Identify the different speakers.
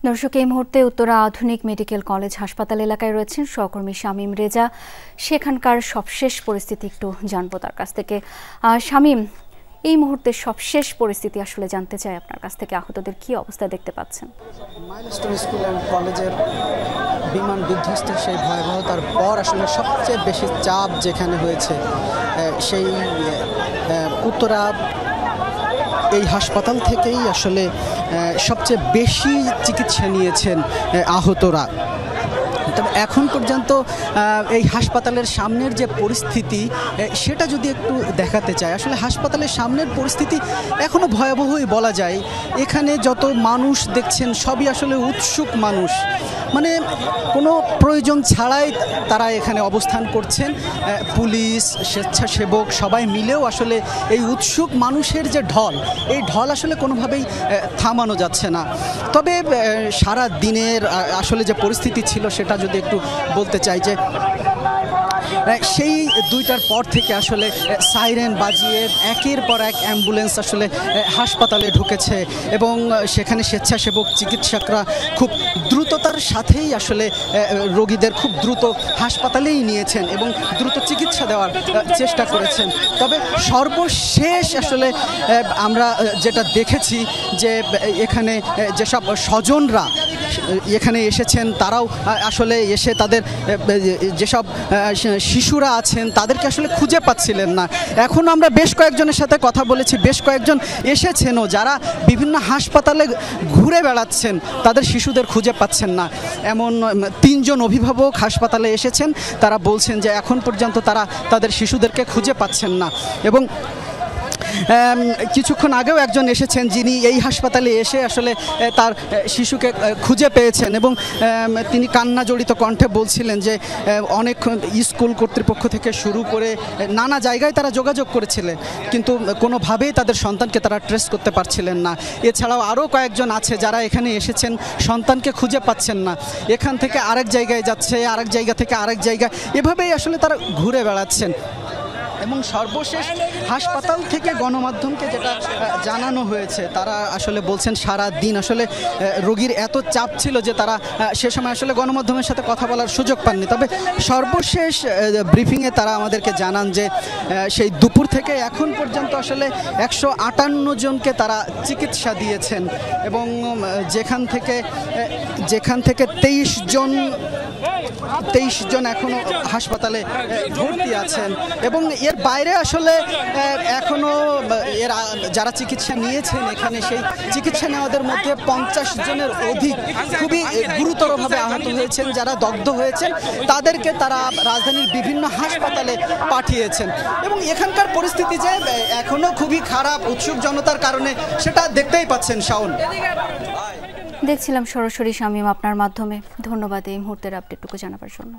Speaker 1: দর্শক, এই মুহূর্তে উত্তরা আধুনিক মেডিকেল কলেজ হাসপাতাল এলাকায় রয়েছেন সহকর্মী শামীম রেজা। সেখানকার সবশেষ পরিস্থিতি একটু জানবো তার কাছ থেকে। শামীম, এই মুহূর্তে সবশেষ পরিস্থিতি আসলে জানতে চাই আপনার কাছ থেকে। আহতদের কি অবস্থা দেখতে পাচ্ছেন?
Speaker 2: মাইলস্টোন স্কুল অ্যান্ড কলেজের বিমান বিধ্বস্তের সেই ভয়াবহতার পর আসলে সবচেয়ে বেশি চাপ যেখানে হয়েছে সেই উত্তরা এই হাসপাতাল থেকেই আসলে সবচেয়ে বেশি চিকিৎসা নিয়েছেন আহতরা। তবে এখন পর্যন্ত এই হাসপাতালের সামনের যে পরিস্থিতি সেটা যদি একটু দেখাতে চাই, আসলে হাসপাতালের সামনের পরিস্থিতি এখনও ভয়াবহই বলা যায়। এখানে যত মানুষ দেখছেন সবই আসলে উৎসুক মানুষ, মানে কোনো প্রয়োজন ছাড়াই তারা এখানে অবস্থান করছেন। পুলিশ, স্বেচ্ছাসেবক সবাই মিলেও আসলে এই উৎসুক মানুষের যে ঢল, এই ঢল আসলে কোনোভাবেই থামানো যাচ্ছে না। তবে সারা দিনের আসলে যে পরিস্থিতি ছিল সেটা যদি একটু বলতে চাই, যে সেই 2টার পর থেকে আসলে সাইরেন বাজিয়ে একের পর এক অ্যাম্বুলেন্স আসলে হাসপাতালে ঢুকেছে এবং সেখানে স্বেচ্ছাসেবক চিকিৎসকরা খুব দ্রুততার সাথেই আসলে রোগীদের খুব দ্রুত হাসপাতালেই নিয়েছেন এবং দ্রুত চিকিৎসা দেওয়ার চেষ্টা করেছেন। তবে সর্বশেষ আসলে আমরা যেটা দেখেছি যে এখানে যেসব স্বজনরা এখানে এসেছেন তারাও আসলে এসে তাদের যেসব শিশুরা আছেন তাদেরকে আসলে খুঁজে পাচ্ছিলেন না। এখন আমরা বেশ কয়েকজনের সাথে কথা বলেছি, বেশ কয়েকজন এসেছেনও যারা বিভিন্ন হাসপাতালে ঘুরে বেড়াচ্ছেন, তাদের শিশুদের খুঁজে পাচ্ছেন না। এমন 3 জন অভিভাবক হাসপাতালে এসেছেন, তারা বলছেন যে এখন পর্যন্ত তারা তাদের শিশুদেরকে খুঁজে পাচ্ছেন না। এবং কিছুক্ষণ আগেও একজন এসেছেন যিনি এই হাসপাতালে এসে আসলে তার শিশুকে খুঁজে পেয়েছেন এবং তিনি কান্না জড়িত কণ্ঠে বলছিলেন যে অনেক স্কুল কর্তৃপক্ষ থেকে শুরু করে নানা জায়গায় তারা যোগাযোগ করেছিলেন, কিন্তু কোনোভাবেই তাদের সন্তানকে তারা ট্রেস করতে পারছিলেন না। এছাড়াও আরও কয়েকজন আছে যারা এখানে এসেছেন, সন্তানকে খুঁজে পাচ্ছেন না, এখান থেকে আরেক জায়গায় যাচ্ছে, আরেক জায়গা থেকে আরেক জায়গা, এভাবেই আসলে তারা ঘুরে বেড়াচ্ছেন। এবং সর্বশেষ হাসপাতাল থেকে গণমাধ্যমকে যেটা জানানো হয়েছে, তারা আসলে বলছেন সারা দিন আসলে রোগীর এত চাপ ছিল যে তারা সে সময় আসলে গণমাধ্যমের সাথে কথা বলার সুযোগ পাননি। তবে সর্বশেষ ব্রিফিংয়ে তারা আমাদেরকে জানান যে সেই দুপুর থেকে এখন পর্যন্ত আসলে 158 জনকে তারা চিকিৎসা দিয়েছেন এবং যেখান থেকে 23 জন এখনও হাসপাতালে ভর্তি আছেন। এবং এর বাইরে আসলে এখনও যারা চিকিৎসা নিয়েছেন এখানে, সেই চিকিৎসা নেওয়াদের মধ্যে 50 জনের অধিক খুবই গুরুতরভাবে আহত হয়েছেন। যারা দগ্ধ হয়েছেন তাদেরকে তারা রাজধানীর বিভিন্ন হাসপাতালে পাঠিয়েছেন। এবং এখানকার পরিস্থিতি যে এখনও খুবই খারাপ উৎসুক জনতার কারণে, সেটা দেখতেই পাচ্ছেন। শাওন,
Speaker 1: দেখছিলাম সরাসরি শামীম আপনার মাধ্যমে। ধন্যবাদ এই মুহূর্তের আপডেটটুকু জানাবার জন্য।